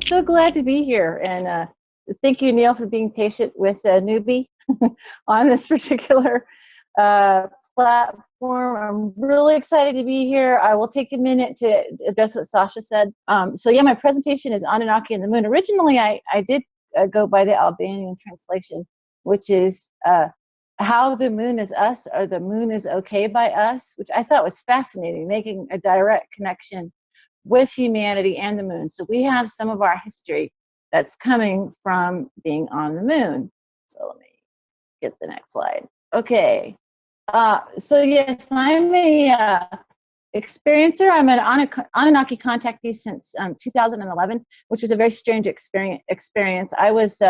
so glad to be here, and thank you, Neil, for being patient with a newbie on this particular platform. I'm really excited to be here. I will take a minute to address what Sasha said. So yeah, my presentation is Anunnaki and the Moon. Originally, I did go by the Albanian translation, which is how the moon is us, or the moon is okay by us, which I thought was fascinating, making a direct connection with humanity and the moon. So we have some of our history that's coming from being on the moon. So let me get the next slide. Okay. So yes, I'm a experiencer. I'm an Anunnaki contactee since 2011, which was a very strange experience. I was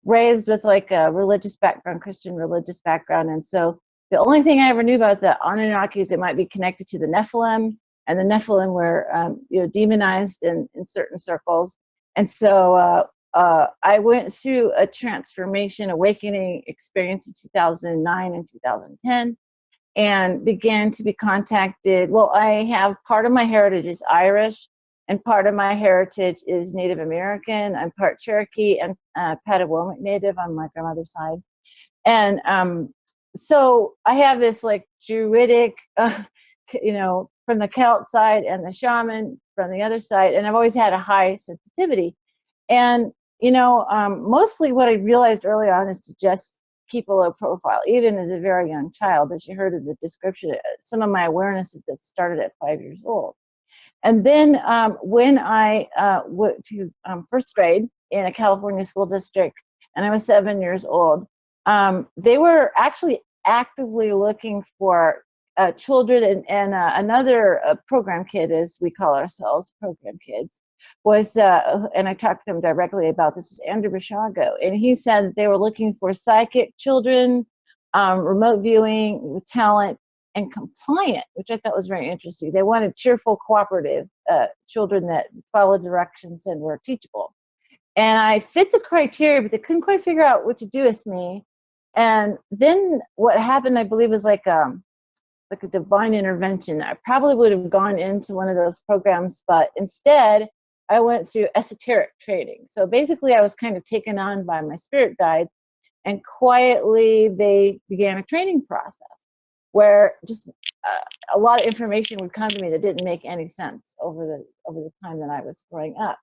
raised with like a religious background, Christian religious background, and so the only thing I ever knew about the Anunnaki is it might be connected to the Nephilim, and the Nephilim were demonized in certain circles. And so I went through a transformation, awakening experience in 2009 and 2010, and began to be contacted. Well, I have part of my heritage is Irish, and part of my heritage is Native American. I'm part Cherokee and Patawomic Native on my grandmother's side. And so I have this like Druidic, from the Celt side, and the shaman from the other side. And I've always had a high sensitivity. And, mostly what I realized early on is to just keep a low profile, even as a very young child. As you heard in the description, some of my awareness that started at 5 years old. And then when I went to first grade in a California school district, and I was 7 years old, they were actually actively looking for children, and another program kid, as we call ourselves, program kids, was, and I talked to him directly about this, was Andrew Bishago, and he said that they were looking for psychic children, remote viewing with talent, and compliant, which I thought was very interesting. They wanted cheerful, cooperative children that followed directions and were teachable. And I fit the criteria, but they couldn't quite figure out what to do with me. And then what happened, I believe, was like a divine intervention. I probably would have gone into one of those programs, but instead I went through esoteric training. So basically I was kind of taken on by my spirit guide, and quietly they began a training process where just a lot of information would come to me that didn't make any sense over the time that I was growing up.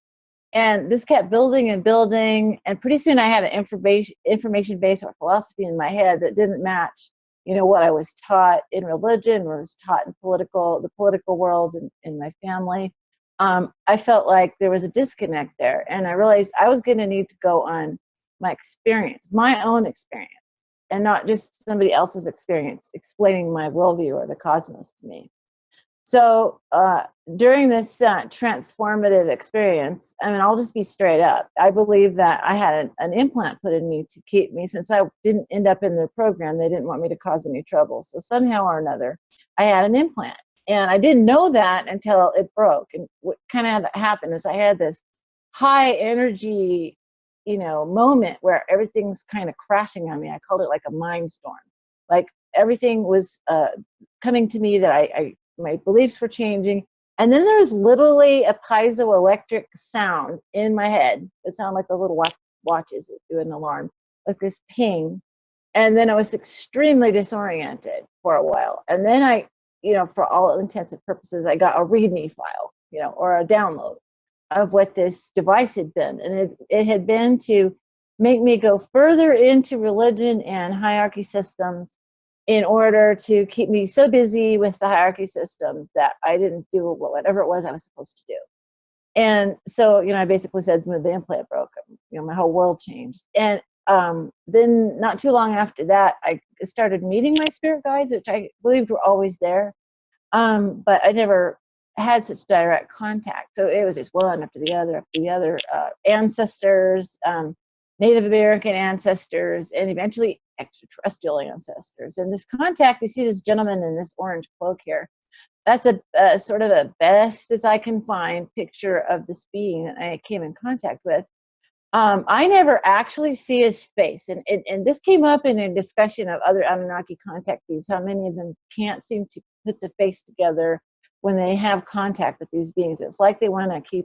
And this kept building and building, and pretty soon I had an information base or philosophy in my head that didn't match, what I was taught in religion, or was taught in the political world, in my family. I felt like there was a disconnect there, and I realized I was going to need to go on my experience, my own experience, and not just somebody else's experience explaining my worldview or the cosmos to me. So during this transformative experience, I'll just be straight up. I believe that I had an implant put in me to keep me, since I didn't end up in their program. They didn't want me to cause any trouble. So somehow or another, I had an implant. And I didn't know that until it broke. And what kind of happened is I had this high energy, moment where everything's kind of crashing on me. I called it like a mind storm. Like everything was coming to me that my beliefs were changing. And then there's literally a piezoelectric sound in my head. It sounded like the little watches that do an alarm, like this ping. And then I was extremely disoriented for a while. And then I, for all intents and purposes, I got a README file, or a download of what this device had been. And it had been to make me go further into religion and hierarchy systems, in order to keep me so busy with the hierarchy systems that I didn't do whatever it was I was supposed to do. And so, I basically said when the implant broke, my whole world changed. And then not too long after that, I started meeting my spirit guides, which I believed were always there. But I never had such direct contact. So it was just one after the other, ancestors, Native American ancestors, and eventually extraterrestrial ancestors. And this contact, you see this gentleman in this orange cloak here, that's a sort of a best as I can find picture of this being that I came in contact with. I never actually see his face, and this came up in a discussion of other Anunnaki contactees, how many of them can't seem to put the face together when they have contact with these beings. It's like they want to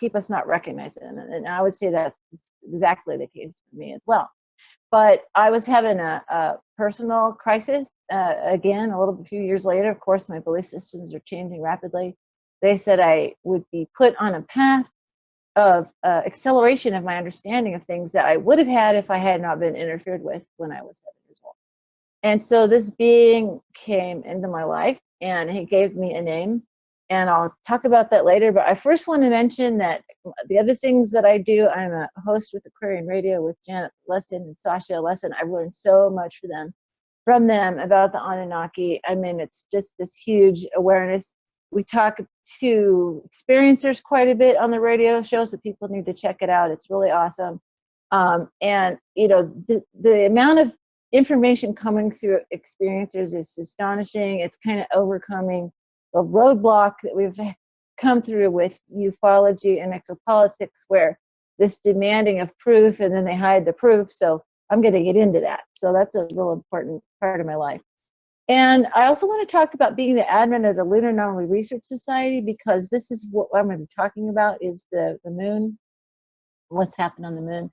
keep us not recognizing them. And I would say that's exactly the case for me as well. But I was having a personal crisis, again, a few years later. Of course, my belief systems are changing rapidly. They said I would be put on a path of acceleration of my understanding of things that I would have had if I had not been interfered with when I was 7 years old. And so this being came into my life, and he gave me a name, and I'll talk about that later. But I first want to mention that the other things that I do, I'm a host with Aquarian Radio with Janet Lesson and Sasha Lesson. I've learned so much from them about the Anunnaki. I mean, it's just this huge awareness. We talk to experiencers quite a bit on the radio show, so people need to check it out. It's really awesome. And, you know, the amount of information coming through experiencers is astonishing. It's kind of overcoming the roadblock that we've come through with ufology and exopolitics, where this demanding of proof, and then they hide the proof. So I'm going to get into that. So that's a real important part of my life. And I also want to talk about being the admin of the Lunar Anomaly Research Society, because this is what I'm going to be talking about, is the moon, what's happened on the moon.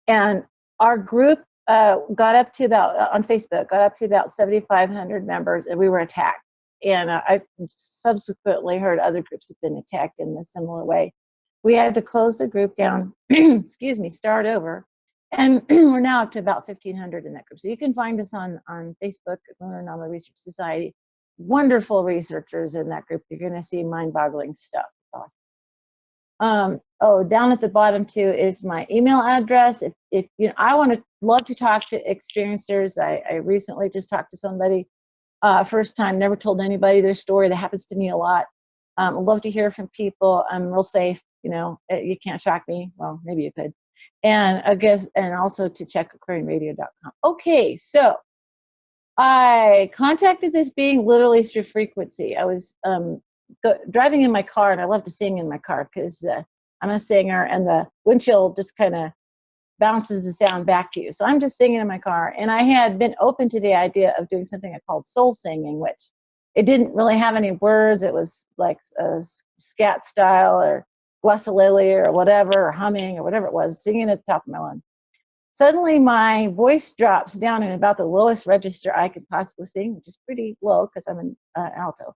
And our group got up to about, on Facebook, got up to about 7,500 members, and we were attacked. And I've subsequently heard other groups have been attacked in a similar way. We had to close the group down, excuse me, start over. And we're now up to about 1,500 in that group. So you can find us on Facebook, Lunar Anomaly Research Society. Wonderful researchers in that group. You're going to see mind-boggling stuff. Awesome. Oh, down at the bottom too is my email address. If you know, I love to talk to experiencers. I recently just talked to somebody, first time, never told anybody their story. That happens to me a lot. I love to hear from people. I'm real safe. You know, you can't shock me. Well, maybe you could. And I guess, and also to check aquarianradio.com. Okay, so I contacted this being literally through frequency. I was driving in my car, and I love to sing in my car because I'm a singer, and the windshield just kind of bounces the sound back to you. So I'm just singing in my car, and I had been open to the idea of doing something I called soul singing, which it didn't really have any words. It was like a scat style or glossolalia or whatever, or humming or whatever it was, singing at the top of my lungs. Suddenly my voice drops down in about the lowest register I could possibly sing, which is pretty low because I'm an alto.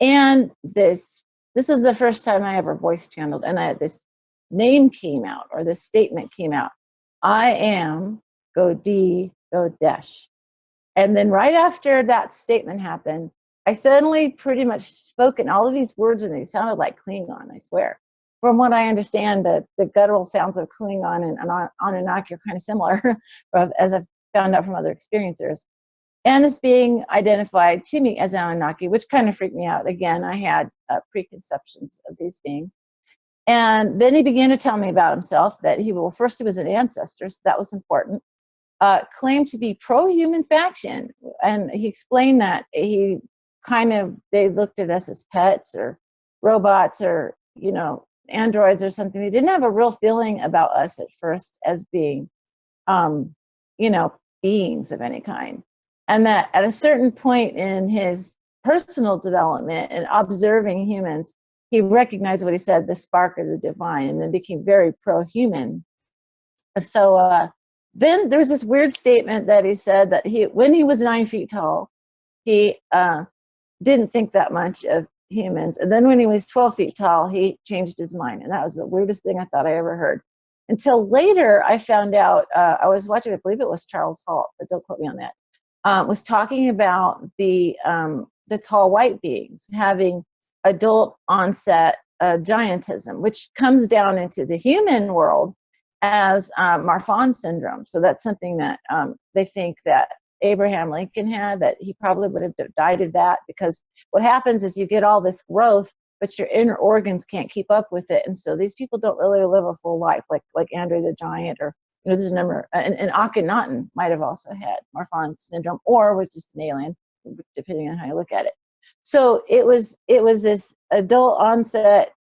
And this is the first time I ever voice channeled, and this name came out, or this statement came out. I am go dash. And then right after that statement happened, I suddenly pretty much spoke in all of these words, and they sounded like Klingon, I swear. From what I understand, the guttural sounds of Klingon and Anunnaki are kind of similar, as I've found out from other experiencers. And it's being identified to me as Anunnaki, which kind of freaked me out. Again, I had preconceptions of these beings. And then he began to tell me about himself, that first he was an ancestor, so that was important. Claimed to be pro-human faction. And he explained that they looked at us as pets or robots or, you know, androids or something. They didn't have a real feeling about us at first as being, you know, beings of any kind. And that at a certain point in his personal development and observing humans, he recognized what he said, the spark of the divine, and then became very pro-human. So then there was this weird statement that he said that when he was 9 feet tall, he didn't think that much of humans. And then when he was 12 feet tall, he changed his mind. And that was the weirdest thing I thought I ever heard. Until later, I found out, I was watching, I believe it was Charles Halt, but don't quote me on that, was talking about the tall white beings having adult onset giantism, which comes down into the human world as Marfan syndrome. So that's something that they think that Abraham Lincoln had, that he probably would have died of that, because what happens is you get all this growth, but your inner organs can't keep up with it. And so these people don't really live a full life, like Andre the Giant, or, you know, there's a number, and Akhenaten might have also had Marfan syndrome, or was just an alien, depending on how you look at it. So it was this adult onset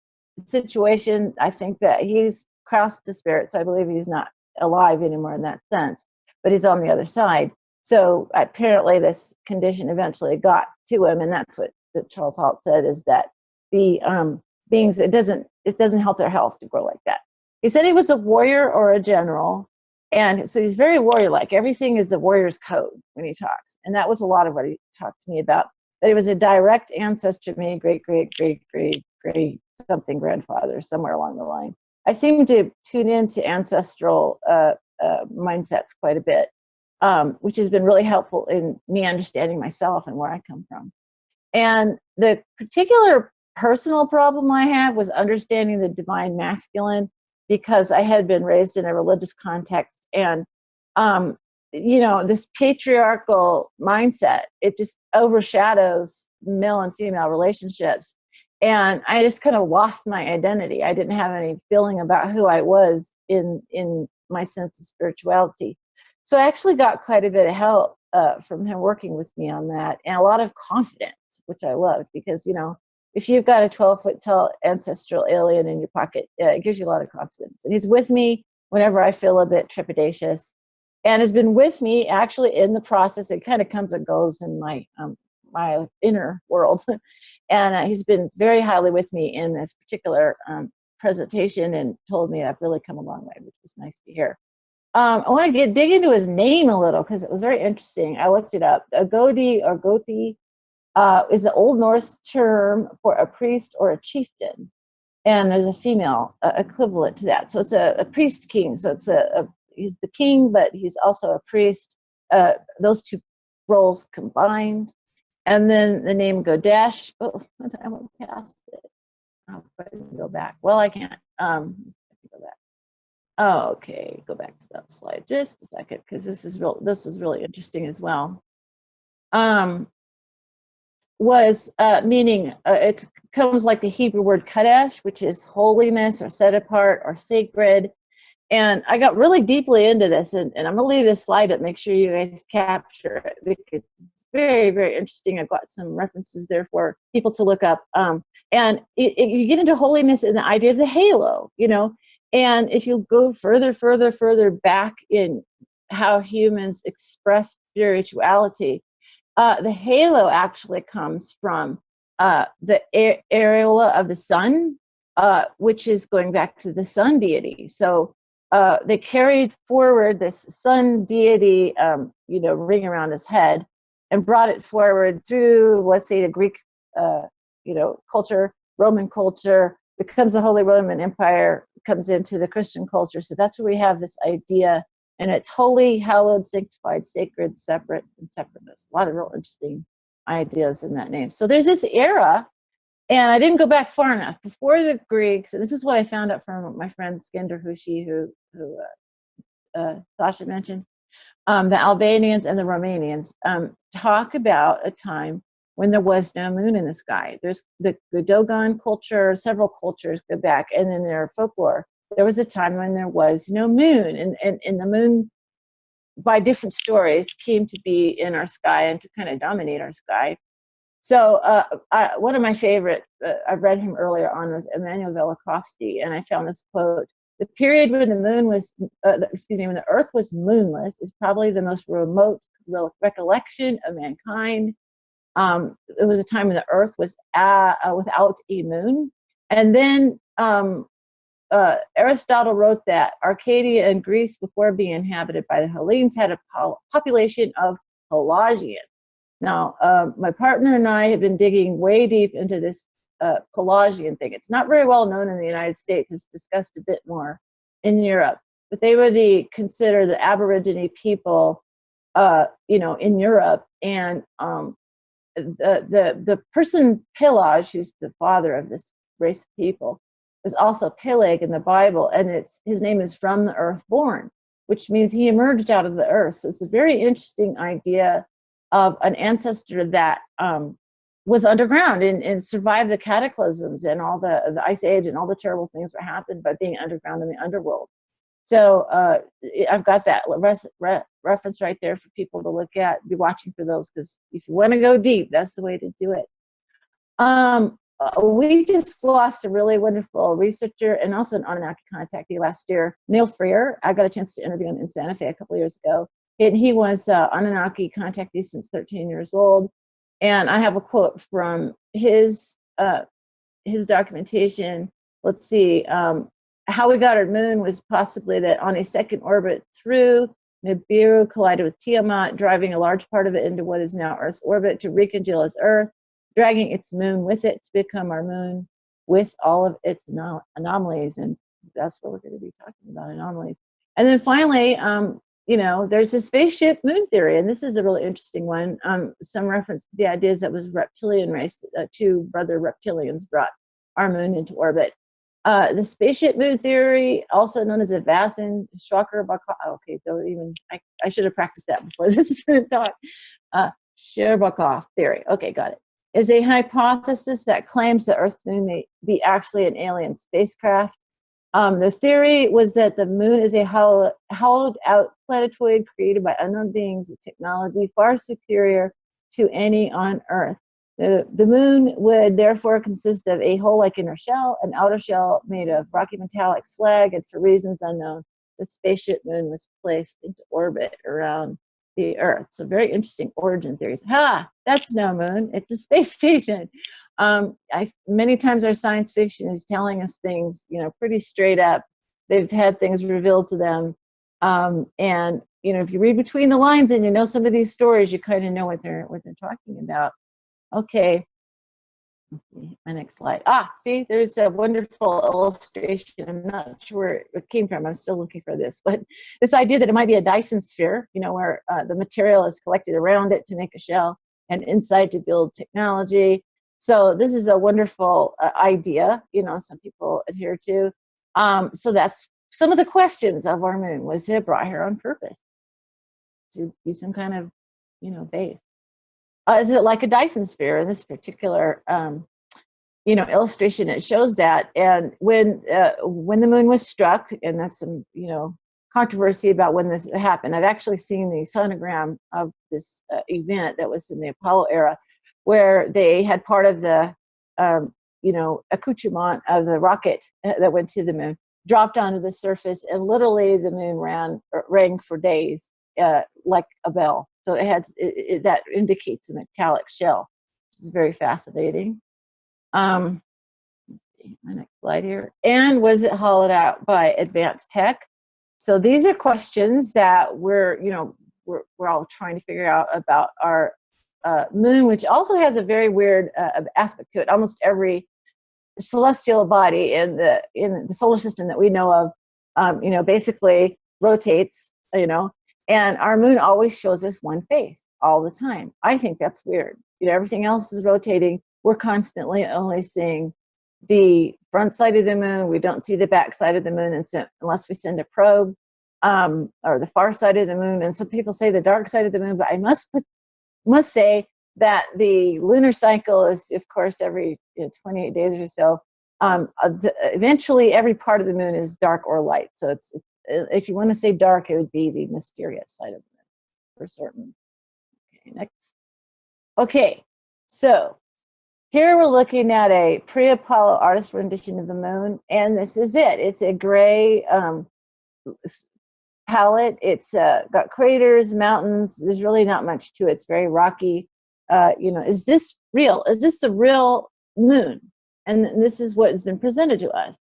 situation. I think that he's crossed the spirit, so I believe he's not alive anymore in that sense, but he's on the other side. So apparently this condition eventually got to him, and that's what Charles Halt said, is that the beings, it it doesn't help their health to grow like that. He said he was a warrior or a general, and so he's very warrior-like. Everything is the warrior's code when he talks, and that was a lot of what he talked to me about. That he was a direct ancestor to me, great something grandfather, somewhere along the line. I seem to tune into ancestral mindsets quite a bit, which has been really helpful in me understanding myself and where I come from. And the particular personal problem I had was understanding the divine masculine, because I had been raised in a religious context, and you know, this patriarchal mindset, it just overshadows male and female relationships. And I just kind of lost my identity. I didn't have any feeling about who I was in my sense of spirituality. So I actually got quite a bit of help from him working with me on that, and a lot of confidence, which I loved, because, you know, if you've got a 12-foot tall ancestral alien in your pocket, it gives you a lot of confidence. And he's with me whenever I feel a bit trepidatious, and has been with me actually in the process. It kind of comes and goes in my my inner world. And he's been very highly with me in this particular presentation, and told me I've really come a long way, which was nice to hear. I want to dig into his name a little, because it was very interesting. I looked it up. Agodi or Gothi is the Old Norse term for a priest or a chieftain, and there's a female equivalent to that. So it's a priest king. So it's he's the king, but he's also a priest. Those two roles combined. And then the name Godesh. Oh, I went past it. I'll go back. Well, I can't. Go back. Oh, okay. Go back to that slide just a second, because this is real. This was really interesting as well. Was meaning it comes like the Hebrew word kadesh, which is holiness or set apart or sacred. And I got really deeply into this, and I'm gonna leave this slide up, make sure you guys capture it, because it's very, very interesting. I've got some references there for people to look up. And you get into holiness and the idea of the halo, you know, and if you go further back in how humans express spirituality, the halo actually comes from the areola of the sun, which is going back to the sun deity. So they carried forward this sun deity, you know, ring around his head, and brought it forward through, let's say, the Greek, you know, culture, Roman culture, becomes the Holy Roman Empire, comes into the Christian culture. So that's where we have this idea, and it's holy, hallowed, sanctified, sacred, separate, and separateness. A lot of real interesting ideas in that name. So there's this era, and I didn't go back far enough. Before the Greeks, and this is what I found out from my friend Skender Hushi, who Sasha mentioned, the Albanians and the Romanians talk about a time when there was no moon in the sky. There's the Dogon culture, several cultures go back, and in their folklore, there was a time when there was no moon, and the moon, by different stories, came to be in our sky and to kind of dominate our sky. So one of my favorite, I've read him earlier on, was Emanuel Velikovsky, and I found this quote: "The period when the moon was, when the Earth was moonless is probably the most remote recollection of mankind. It was a time when the Earth was without a moon." And then Aristotle wrote that Arcadia and Greece, before being inhabited by the Hellenes, had a population of Pelagians. Now, my partner and I have been digging way deep into this Pelagian thing. It's not very well known in the United States. It's discussed a bit more in Europe. But they were considered the Aborigine people, you know, in Europe. And the person Pelage, who's the father of this race of people, is also Peleg in the Bible, and his name is from the earth born, which means he emerged out of the earth. So it's a very interesting idea of an ancestor that was underground and survived the cataclysms and all the ice age and all the terrible things that happened by being underground in the underworld. So I've got that reference right there for people to look at, be watching for those, because if you want to go deep, that's the way to do it. We just lost a really wonderful researcher and also an Anunnaki contactee last year, Neil Freer. I got a chance to interview him in Santa Fe a couple of years ago. And he was Anunnaki contactee since 13 years old. And I have a quote from his documentation let's see, how we got our moon was possibly that on a second orbit through, Nibiru collided with Tiamat, driving a large part of it into what is now Earth's orbit to recongeal as Earth, dragging its moon with it to become our moon with all of its anomalies. And that's what we're going to be talking about, anomalies. And then finally, you know, there's a spaceship moon theory, and this is a really interesting one. Some reference to the ideas that was reptilian race, two brother reptilians brought our moon into orbit. The spaceship moon theory, also known as a Vasan Shwakar-Bakov. Okay, don't even, I should have practiced that before this talk. Shwakar theory. Okay, got it. Is a hypothesis that claims the Earth's moon may be actually an alien spacecraft. The theory was that the moon is a hollowed out planetoid created by unknown beings with technology far superior to any on Earth. The moon would therefore consist of a hole-like inner shell, an outer shell made of rocky metallic slag, and for reasons unknown, the spaceship moon was placed into orbit around the Earth. So very interesting origin theories. That's no moon, it's a space station. Many times our science fiction is telling us things, you know, pretty straight up. They've had things revealed to them. And, you know, if you read between the lines and you know some of these stories, you kind of know what they're talking about. Okay, my next slide. See, there's a wonderful illustration. I'm not sure where it came from. I'm still looking for this, but this idea that it might be a Dyson sphere, you know, where the material is collected around it to make a shell and inside to build technology. So this is a wonderful idea, you know, some people adhere to. So that's some of the questions of our moon. Was it brought here on purpose to be some kind of, you know, base? Is it like a Dyson sphere? In this particular, you know, illustration, it shows that. And when the moon was struck, and that's some, you know, controversy about when this happened. I've actually seen the sonogram of this event that was in the Apollo era, where they had part of the, you know, accoutrement of the rocket that went to the moon dropped onto the surface, and literally the moon rang for days, like a bell. So it had that indicates a metallic shell, which is very fascinating. Let's see, my next slide here. And was it hollowed out by advanced tech? So these are questions that we're, you know, we're all trying to figure out about our moon, which also has a very weird aspect to it. Almost every celestial body in the solar system that we know of, you know, basically rotates, you know. And our moon always shows us one face all the time. I think that's weird. You know, everything else is rotating. We're constantly only seeing the front side of the moon. We don't see the back side of the moon unless we send a probe, or the far side of the moon. And some people say the dark side of the moon, but I must say that the lunar cycle is, of course, every 28 days or so. Eventually, every part of the moon is dark or light. So it's if you want to say dark, it would be the mysterious side of the moon for certain. Okay, next. Okay, so here we're looking at a pre-Apollo artist rendition of the moon, and this is it. It's a gray palette. It's got craters, mountains. There's really not much to it. It's very rocky. You know, is this real? Is this the real moon? And this is what has been presented to us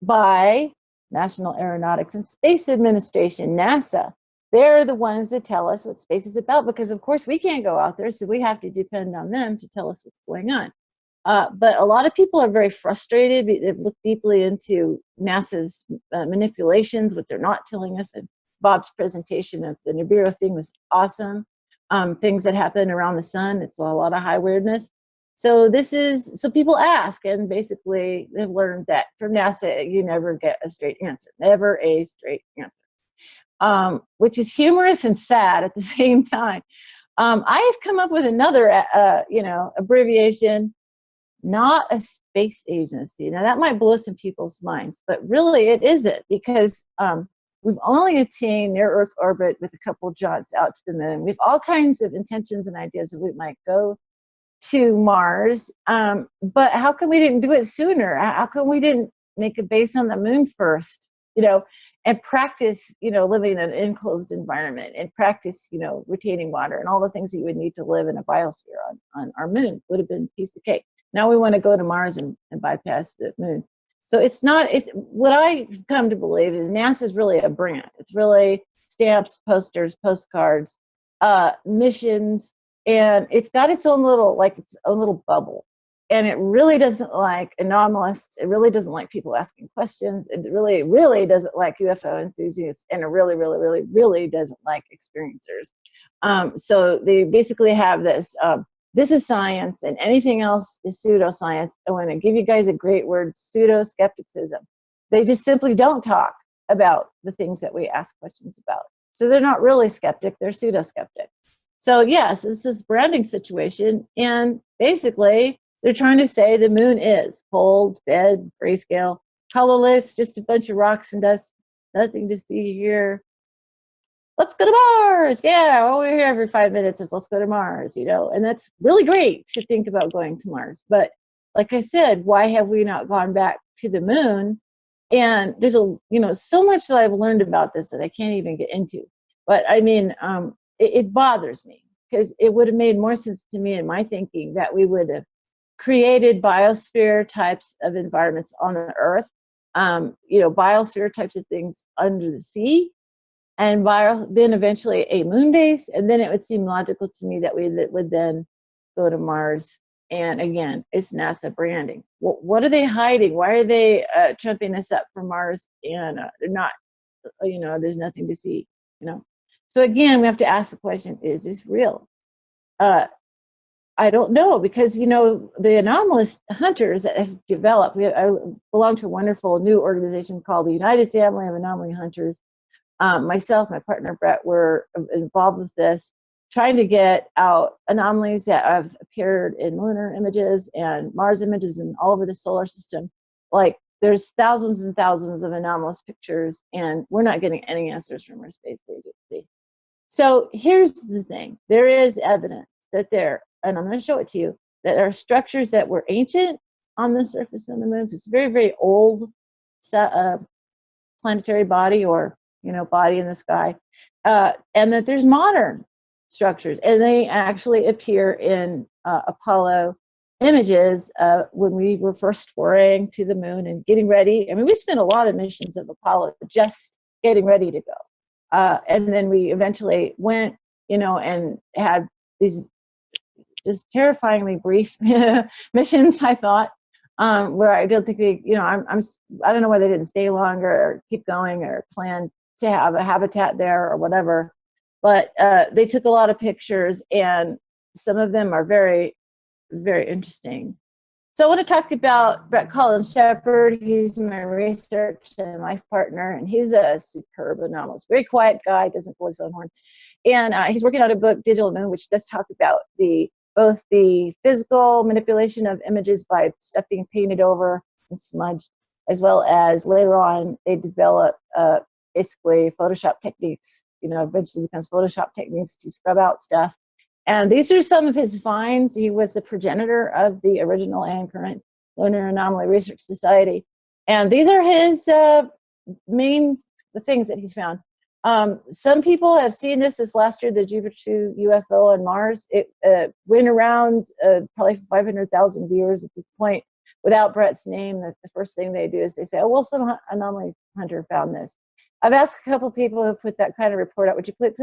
by National Aeronautics and Space Administration, NASA. They're the ones that tell us what space is about, because of course we can't go out there, so we have to depend on them to tell us what's going on. But a lot of people are very frustrated. They've looked deeply into NASA's manipulations, what they're not telling us. And Bob's presentation of the Nibiru thing was awesome. Things that happen around the sun, it's a lot of high weirdness. So so people ask, and basically they've learned that from NASA, you never get a straight answer, never a straight answer, which is humorous and sad at the same time. I have come up with another, you know, abbreviation, not a space agency. Now that might blow some people's minds, but really it isn't, because we've only attained near Earth orbit with a couple jaunts out to the moon. We have all kinds of intentions and ideas that we might go to Mars, but how come we didn't do it sooner? How come we didn't make a base on the moon first, you know, and practice, you know, living in an enclosed environment, and practice, you know, retaining water and all the things that you would need to live in a biosphere on our moon? Would have been a piece of cake. Now we want to go to Mars and bypass the moon. So it's not, it's what I've come to believe is NASA is really a brand. It's really stamps, posters, postcards, missions, and it's got its own little, like its own little bubble. And it really doesn't like anomalists. It really doesn't like people asking questions. It really doesn't like UFO enthusiasts, and it really doesn't like experiencers. So they basically have this, this is science and anything else is pseudoscience. I want to give you guys a great word, pseudo-skepticism. They just simply don't talk about the things that we ask questions about. So they're not really skeptic, they're pseudo-skeptic. So yes, it's this branding situation, and basically they're trying to say the moon is cold, dead, grayscale, colorless, just a bunch of rocks and dust, nothing to see here. Let's go to Mars. Yeah, all we hear every 5 minutes is let's go to Mars, you know, and that's really great to think about going to Mars. But like I said, why have we not gone back to the moon? And there's a, you know, so much that I've learned about this that I can't even get into. But I mean, it bothers me because it would have made more sense to me in my thinking that we would have created biosphere types of environments on the Earth, you know, biosphere types of things under the sea, and then eventually a moon base, and then it would seem logical to me that we would then go to Mars. And again, it's NASA branding. What are they hiding? Why are they trumping us up for Mars and they're not, you know, there's nothing to see, you know? So again, we have to ask the question, is this real? I don't know, because, you know, the anomalous hunters that have developed, I belong to a wonderful new organization called the United Family of Anomaly Hunters. Myself, my partner Bret, were involved with this, trying to get out anomalies that have appeared in lunar images and Mars images and all over the solar system. Like, there's thousands and thousands of anomalous pictures, and we're not getting any answers from our space agency. So here's the thing. There is evidence that there, and I'm going to show it to you, that there are structures that were ancient on the surface of the moon. It's a very, very old planetary body, or, you know, body in the sky, and that there's modern structures, and they actually appear in Apollo images when we were first foraying to the moon and getting ready. I mean, we spent a lot of missions of Apollo just getting ready to go, and then we eventually went, you know, and had these just terrifyingly brief missions, I thought, where I don't think they, you know, I don't know why they didn't stay longer or keep going or plan to have a habitat there or whatever, but they took a lot of pictures, and some of them are very, very interesting. So I want to talk about Bret Colin Sheppard. He's my research and life partner, and he's a superb anomalist, very quiet guy, doesn't blow his own horn. And he's working on a book, Digital Moon, which does talk about both the physical manipulation of images by stuff being painted over and smudged, as well as later on they develop basically Photoshop techniques, you know, eventually becomes Photoshop techniques to scrub out stuff. And these are some of his finds. He was the progenitor of the original and current Lunar Anomaly Research Society. And these are his main things that he's found. Some people have seen this last year, the Jupiter 2 UFO on Mars. It went around probably 500,000 viewers at this point without Bret's name. The first thing they do is they say, oh, well, some anomaly hunter found this. I've asked a couple people who put that kind of report out, would you put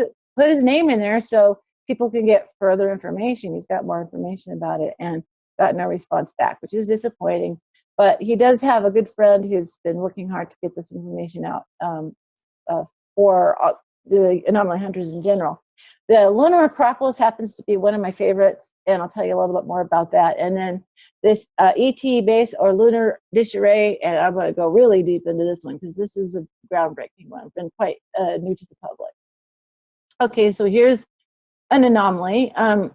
his name in there so people can get further information? He's got more information about it, and got no response back, which is disappointing. But he does have a good friend who's been working hard to get this information out for the anomaly hunters in general. The lunar acropolis happens to be one of my favorites, and I'll tell you a little bit more about that. And then this ET base, or lunar dish array, and I'm going to go really deep into this one because this is a groundbreaking one. It's been quite new to the public. Okay, so here's an anomaly.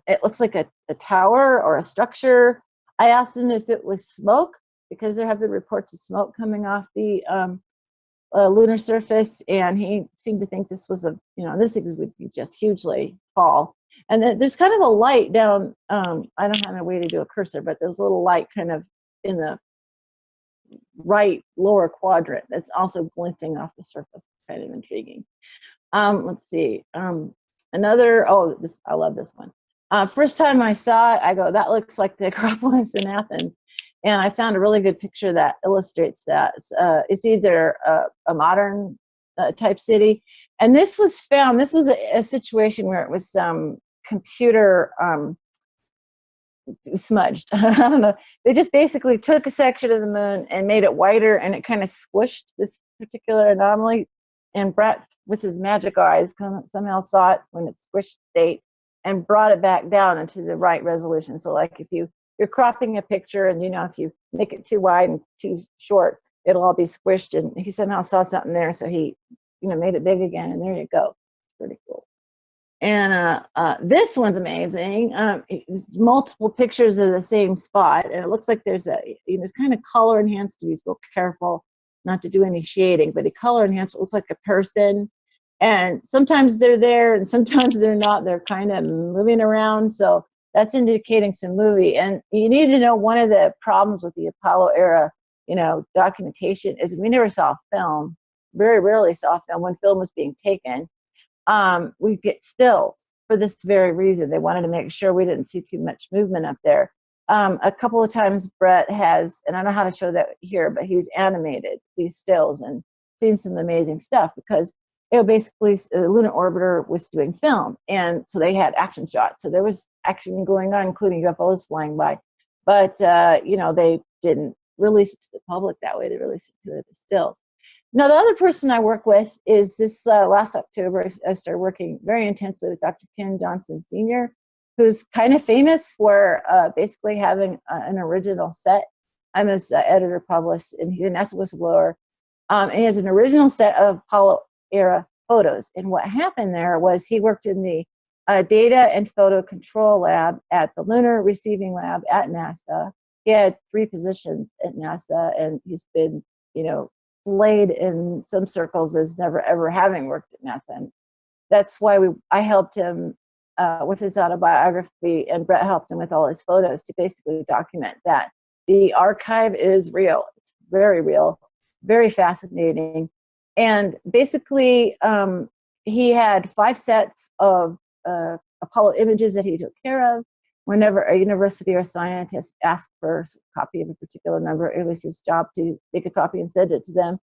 It looks like a tower or a structure. I asked him if it was smoke, because there have been reports of smoke coming off the lunar surface, and he seemed to think this was this thing would be just hugely tall. And then there's kind of a light down, I don't have a way to do a cursor, but there's a little light kind of in the right lower quadrant that's also glinting off the surface. Kind of intriguing. Let's see. I love this one. First time I saw it, I go, that looks like the Acropolis in Athens. And I found a really good picture that illustrates that. It's either a modern type city. And this was found, this was a situation where it was computer smudged. I don't know. They just basically took a section of the moon and made it whiter, and it kind of squished this particular anomaly. And Bret, with his magic eyes, somehow saw it when it's squished state and brought it back down into the right resolution. So like if you're cropping a picture, and if you make it too wide and too short, it'll all be squished. And he somehow saw something there, so he made it big again, and there you go. It's pretty cool. And this one's amazing. It's multiple pictures of the same spot, and it looks like there's it's kind of color enhanced. To be real careful not to do any shading, but the color enhanced. It looks like a person, and sometimes they're there, and sometimes they're not. They're kind of moving around, so that's indicating some movie. And you need to know, one of the problems with the Apollo era, documentation is we never saw film. Very rarely saw film when film was being taken. We get stills for this very reason. They wanted to make sure we didn't see too much movement up there. A couple of times Bret has, and I don't know how to show that here, but he's animated these stills and seen some amazing stuff, because basically the lunar orbiter was doing film, and so they had action shots. So there was action going on, including UFOs flying by. But they didn't release it to the public that way. They released it to the stills. Now, the other person I work with is this last October, I started working very intensely with Dr. Ken Johnson Sr., who's kind of famous for basically having an original set. I'm his editor published, and he's a NASA whistleblower. And he has an original set of Apollo era photos. And what happened there was he worked in the data and photo control lab at the Lunar Receiving Lab at NASA. He had 3 positions at NASA, and he's been, slayed in some circles as never ever having worked at NASA. And that's why I helped him with his autobiography, and Bret helped him with all his photos to basically document that the archive is real. It's very real, very fascinating. And basically, he had 5 sets of Apollo images that he took care of. Whenever a university or scientist asked for a copy of a particular number, it was his job to make a copy and send it to them.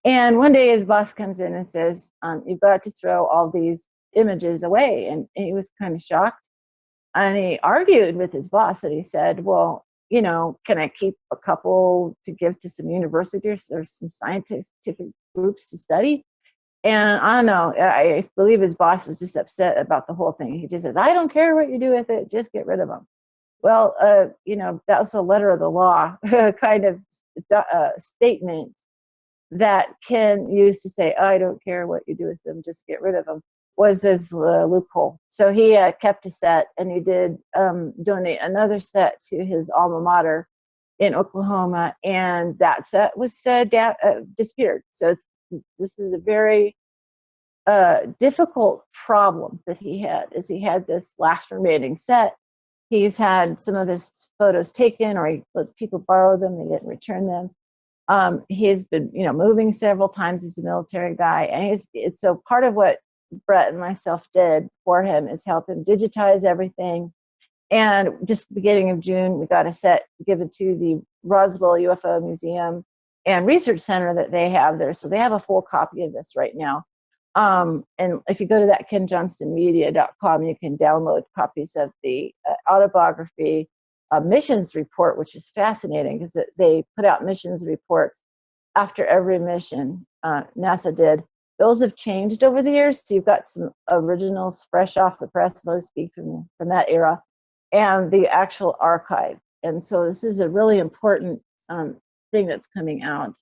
And one day his boss comes in and says, you've got to throw all these images away. And he was kind of shocked. And he argued with his boss, and he said, well, can I keep a couple to give to some universities or some scientific groups to study? And I don't know, I believe his boss was just upset about the whole thing. He just says, I don't care what you do with it, just get rid of them. Well, that was a letter of the law kind of statement that Ken used to say, I don't care what you do with them, just get rid of them, was his loophole. So he kept a set, and he did donate another set to his alma mater in Oklahoma, and that set was disappeared. So this is a very difficult problem that he had, is he had this last remaining set. He's had some of his photos taken, or he let people borrow them, they didn't return them. He's been, moving several times. He's a military guy, and it's so part of what Bret and myself did for him is help him digitize everything. And just beginning of June, we got a set given to the Roswell UFO Museum and Research Center that they have there. So they have a full copy of this right now. And if you go to that kenjohnstonmedia.com, you can download copies of the autobiography missions report, which is fascinating because they put out missions reports after every mission NASA did. Those have changed over the years, so you've got some originals fresh off the press, so to speak, from that era, and the actual archive. And so this is a really important thing that's coming out.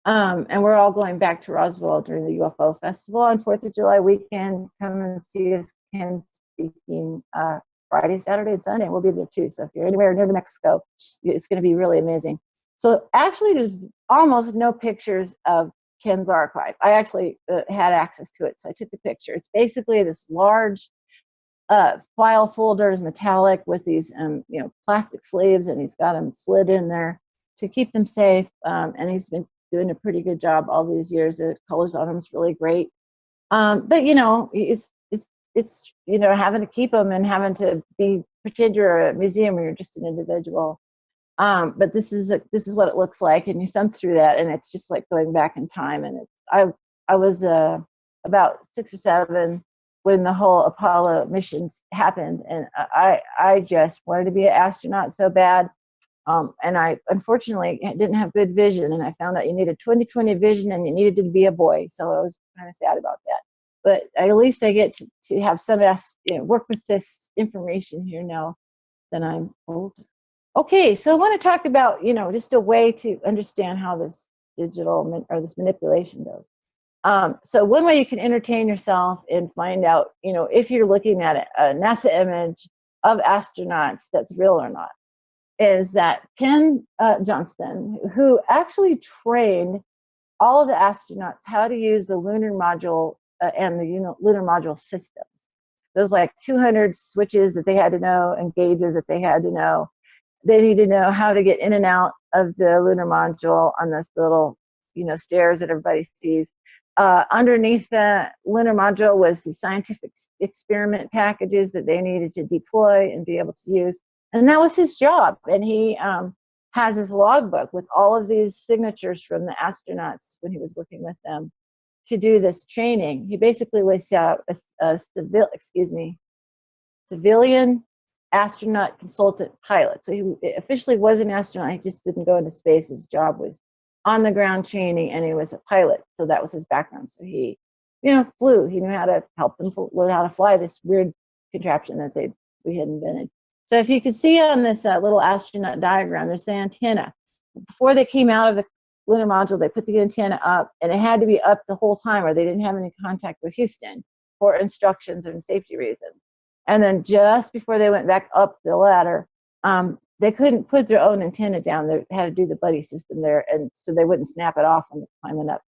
And we're all going back to Roswell during the UFO Festival on 4th of July weekend. Come and see us, Ken speaking Friday, Saturday, and Sunday. We'll be there too. So if you're anywhere near New Mexico, it's going to be really amazing. So actually, there's almost no pictures of Ken's archive. I actually had access to it, so I took a picture. It's basically this large file folders, metallic, with these plastic sleeves, and he's got them slid in there to keep them safe. And he's been doing a pretty good job all these years. The colors on them is really great. But it's it's having to keep them and having to pretend you're a museum when you're just an individual. But this is what it looks like, and you thumb through that, and it's just like going back in time. And I was about 6 or 7 when the whole Apollo missions happened, and I just wanted to be an astronaut so bad. And I unfortunately didn't have good vision, and I found out you needed 20/20 vision, and you needed to be a boy. So I was kind of sad about that. But at least I get to have some work with this information here now that I'm older. Okay, so I want to talk about just a way to understand how this digital or this manipulation goes. So one way you can entertain yourself and find out, if you're looking at a NASA image of astronauts that's real or not, is that Ken Johnston, who actually trained all of the astronauts how to use the lunar module and the lunar module systems. Those like 200 switches that they had to know and gauges that they had to know. They need to know how to get in and out of the lunar module on this little, stairs that everybody sees. Underneath the lunar module was the scientific experiment packages that they needed to deploy and be able to use. And that was his job. And he has his logbook with all of these signatures from the astronauts when he was working with them to do this training. He basically was a civilian astronaut consultant pilot. So he officially was an astronaut. He just didn't go into space. His job was on the ground training, and he was a pilot. So that was his background. So he, flew. He knew how to help them learn how to fly this weird contraption that we had invented. So if you can see on this little astronaut diagram, there's the antenna. Before they came out of the lunar module, they put the antenna up, and it had to be up the whole time, or they didn't have any contact with Houston for instructions and safety reasons. And then just before they went back up the ladder, they couldn't put their own antenna down. They had to do the buddy system there, and so they wouldn't snap it off when they're climbing up,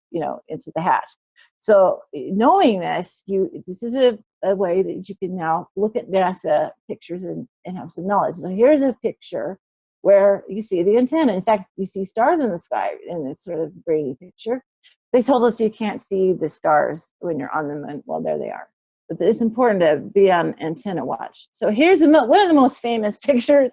into the hatch. So knowing this, this is a way that you can now look at NASA pictures and have some knowledge. So here's a picture where you see the antenna. In fact, you see stars in the sky in this sort of grainy picture. They told us you can't see the stars when you're on the moon. Well, there they are. But it's important to be on antenna watch. So here's one of the most famous pictures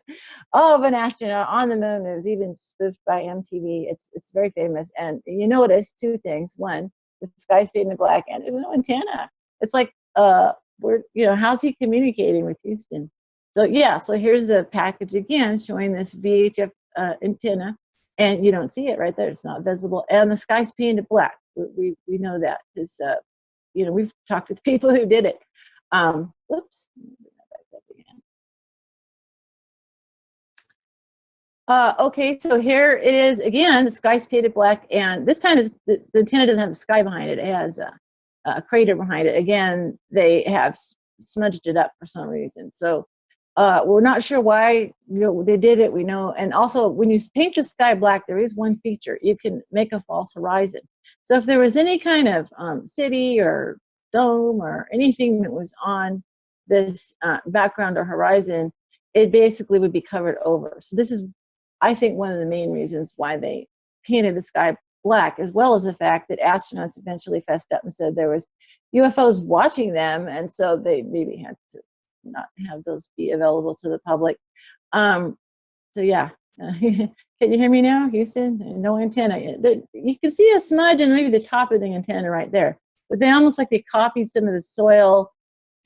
of an astronaut on the moon. It was even spoofed by MTV. It's very famous. And you notice 2 things. One, the sky's fading to black, and there's no antenna. It's like, how's he communicating with Houston? So yeah, so here's the package again, showing this VHF antenna, and you don't see it right there. It's not visible, and the sky's painted black. We know that because we've talked with people who did it. Whoops. Okay, so here it is again. The sky's painted black, and this time the antenna doesn't have the sky behind it. It has a crater behind it. Again, they have smudged it up for some reason. So we're not sure why they did it. We know, and also when you paint the sky black, there is one feature: you can make a false horizon. So if there was any kind of city or dome or anything that was on this background or horizon, it basically would be covered over. So this is, I think, one of the main reasons why they painted the sky black, as well as the fact that astronauts eventually fessed up and said there was UFOs watching them, and so they maybe had to not have those be available to the public. So yeah. Can you hear me now, Houston? No antenna. You can see a smudge and maybe the top of the antenna right there. But they almost like they copied some of the soil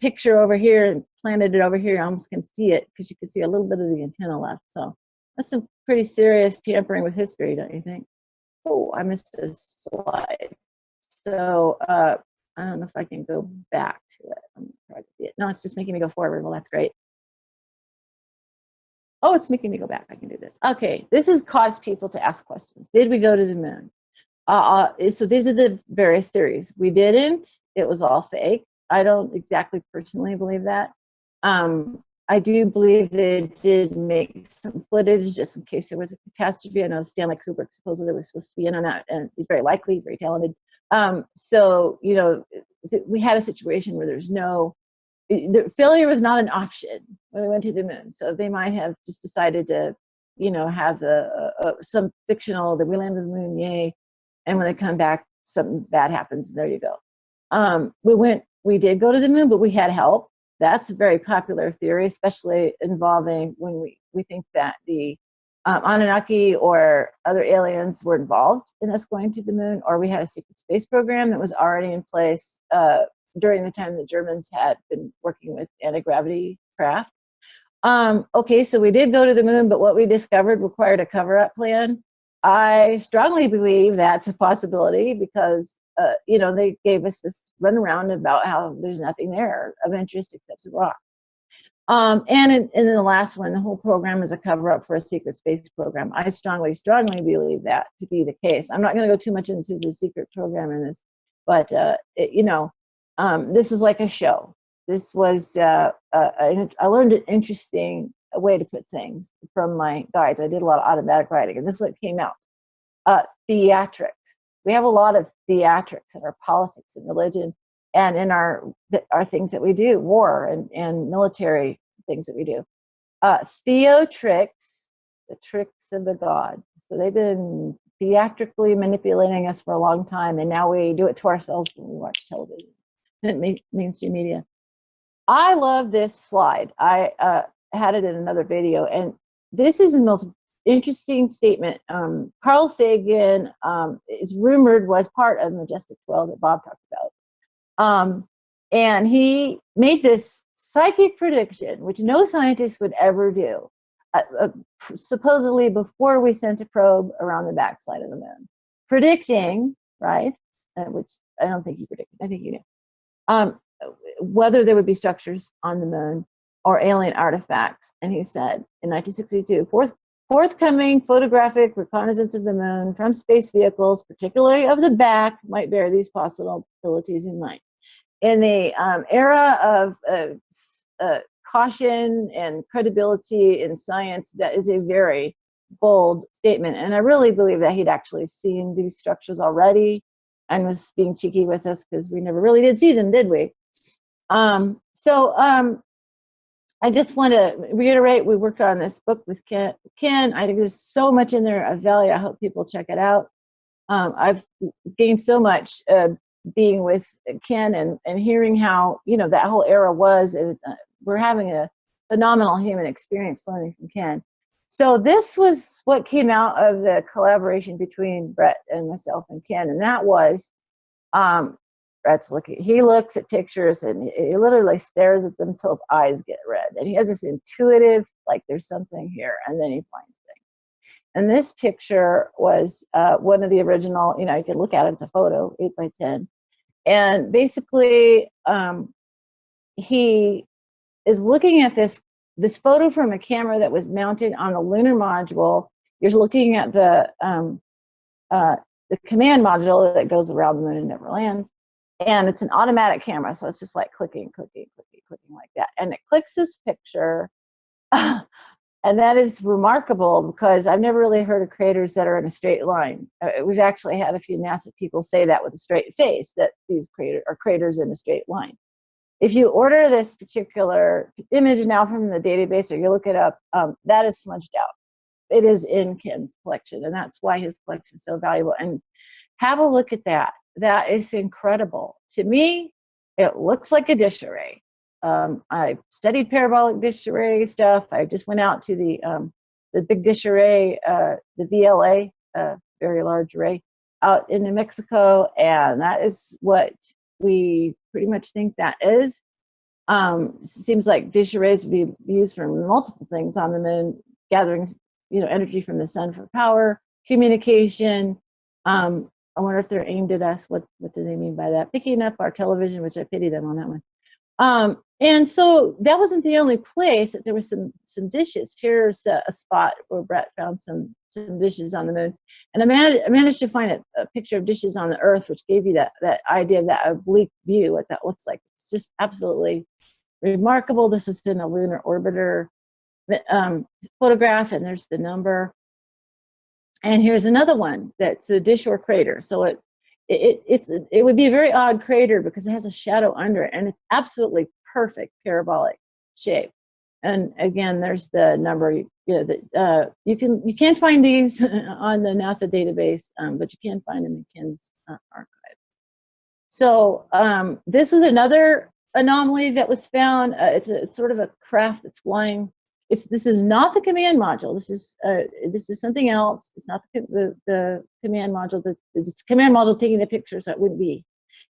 picture over here and planted it over here. You almost can see it because you can see a little bit of the antenna left. So that's some pretty serious tampering with history, don't you think? Oh, I missed a slide. So I don't know if I can go back to it. I'm trying to see it. No, it's just making me go forward. Well, that's great. Oh, it's making me go back. I can do this. Okay, this has caused people to ask questions. Did we go to the moon? So these are the various theories. We didn't. It was all fake. I don't exactly personally believe that. I do believe they did make some footage just in case there was a catastrophe. I know Stanley Kubrick supposedly was supposed to be in on that, and he's very likely, very talented. So, we had a situation where there's the failure was not an option when we went to the moon. So they might have just decided to, have some fictional that we landed on the moon, yay. And when they come back, something bad happens, and there you go. We went we did go to the moon, but we had help. That's a very popular theory, especially involving when we think that the Anunnaki or other aliens were involved in us going to the moon, or we had a secret space program that was already in place during the time the Germans had been working with anti-gravity craft. Okay, so we did go to the moon, but what we discovered required a cover-up plan. I strongly believe that's a possibility because, you know, they gave us this runaround about how there's nothing there of interest except some rock. And in the last one, the whole program is a cover-up for a secret space program. I strongly believe that to be the case. I'm not going to go too much into the secret program in this, but, you know, this is like a show. This was, I learned an interesting way to put things from my guides. I did a lot of automatic writing, and this is what came out. Theatrics. We have a lot of theatrics in our politics and religion and in our things that we do, war and military things that we do. Theotricks, the tricks of the god. So they've been theatrically manipulating us for a long time, and now we do it to ourselves when we watch television and mainstream media. I love this slide. I had it in another video, and this is the most interesting statement. Carl Sagan is rumored was part of Majestic 12 that Bob talked about. And he made this psychic prediction, which no scientist would ever do, supposedly before we sent a probe around the backside of the moon. Predicting, right, which I don't think he predicted, I think he knew, whether there would be structures on the moon or alien artifacts. And he said in 1962, forthcoming photographic reconnaissance of the moon from space vehicles, particularly of the back, might bear these possibilities in mind. In the era of caution and credibility in science, that is a very bold statement. And I really believe that he'd actually seen these structures already and was being cheeky with us because we never really did see them, did we? I just want to reiterate, we worked on this book with Ken. I think there's so much in there of value. I hope people check it out. I've gained so much being with Ken and hearing how, you know, that whole era was, and we're having a phenomenal human experience learning from Ken. So this was what came out of the collaboration between Bret and myself and Ken, and that was, Bret's looking, he looks at pictures and he literally stares at them until his eyes get red. And he has this intuitive, like there's something here, and then he finds things. And this picture was one of the original, you know, you can look at it, it's a photo, 8x10. And basically, he is looking at this photo from a camera that was mounted on a lunar module. You're looking at the command module that goes around the moon and never lands. And it's an automatic camera, so it's just like clicking like that. And it clicks this picture, and that is remarkable because I've never really heard of craters that are in a straight line. We've actually had a few NASA people say that with a straight face, that these craters in a straight line. If you order this particular image now from the database, or you look it up, that is smudged out. It is in Ken's collection, and that's why his collection is so valuable. And have a look at that. That is incredible. To me, it looks like a dish array. I studied parabolic dish array stuff. I just went out to the big dish array, the VLA, very large array, out in New Mexico, and that is what we pretty much think that is. Seems like dish arrays would be used for multiple things on the moon, gathering, you know, energy from the sun for power, communication. I wonder if they're aimed at us. What do they mean by that? Picking up our television, which I pity them on that one. And so that wasn't the only place that there was some dishes. Here's a spot where Bret found some dishes on the moon. And I managed to find a picture of dishes on the Earth, which gave you that idea of that oblique view, what that looks like. It's just absolutely remarkable. This is in a lunar orbiter photograph, and there's the number. And here's another one that's a dish or crater. So it would be a very odd crater because it has a shadow under it, and it's absolutely perfect parabolic shape. And again, there's the number. You can't find these on the NASA database, but you can find them in Ken's archive. So this was another anomaly that was found. It's sort of a craft that's flying. This is not the command module. This is something else. It's not the command module. It's the command module taking the picture, so it wouldn't be.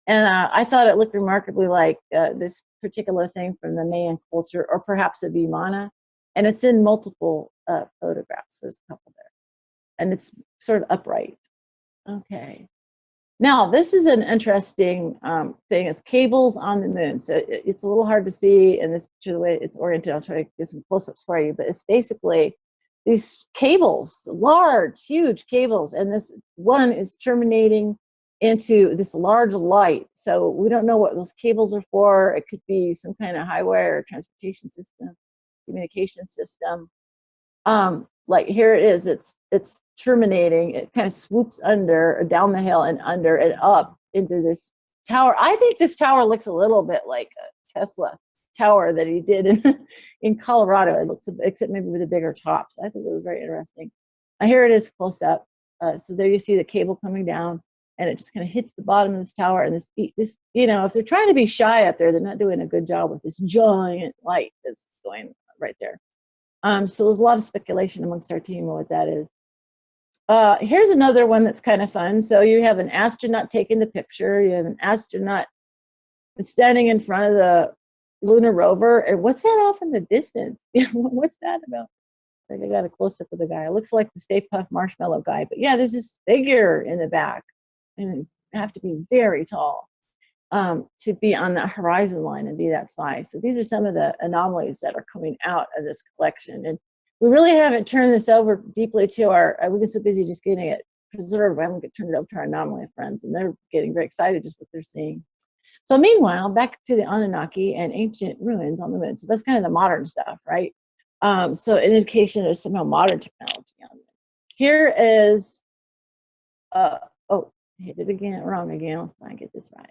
And I thought it looked remarkably like this particular thing from the Mayan culture, or perhaps a Vimana. And it's in multiple photographs. There's a couple there. And it's sort of upright. Okay. Now, this is an interesting thing. It's cables on the moon. So it's a little hard to see in this picture, the way it's oriented. I'll try to get some close-ups for you. But it's basically these cables, large, huge cables. And this one is terminating into this large light. So we don't know what those cables are for. It could be some kind of highway or transportation system, communication system. Like here it is, it's terminating, it kind of swoops under, down the hill and under and up into this tower. I think this tower looks a little bit like a Tesla tower that he did in Colorado. It looks, except maybe with the bigger tops. I think it was very interesting. Here it is close up. So there you see the cable coming down, and it just kind of hits the bottom of this tower. And this, you know, if they're trying to be shy up there, they're not doing a good job with this giant light that's going right there. So there's a lot of speculation amongst our team on what that is. Here's another one that's kind of fun. So you have an astronaut taking the picture. You have an astronaut standing in front of the lunar rover. And what's that off in the distance? What's that about? I think I got a close-up of the guy. It looks like the Stay Puft Marshmallow guy. But yeah, there's this figure in the back. And you have to be very tall to be on that horizon line and be that size. So these are some of the anomalies that are coming out of this collection. And we really haven't turned this over deeply to our, we've been so busy just getting it preserved, we haven't turned it over to our anomaly friends, and they're getting very excited just what they're seeing. So meanwhile, back to the Anunnaki and ancient ruins on the moon. So that's kind of the modern stuff, right? So an indication there's somehow modern technology on it. Here is, oh, I hit it again, wrong again. Let's try and get this right.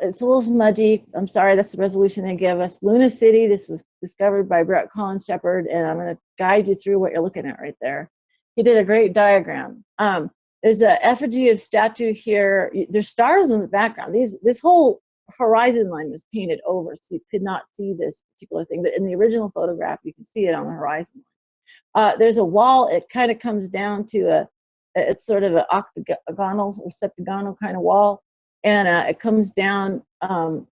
It's a little smudgy. I'm sorry, that's the resolution they give us. Luna City, this was discovered by Bret Colin Sheppard, and I'm going to guide you through what you're looking at right there. He did a great diagram. There's an effigy of statue here. There's stars in the background. This whole horizon line was painted over, so you could not see this particular thing. But in the original photograph, you can see it on the horizon line. There's a wall. It kind of comes down to it's sort of an octagonal or septagonal kind of wall. And it comes down,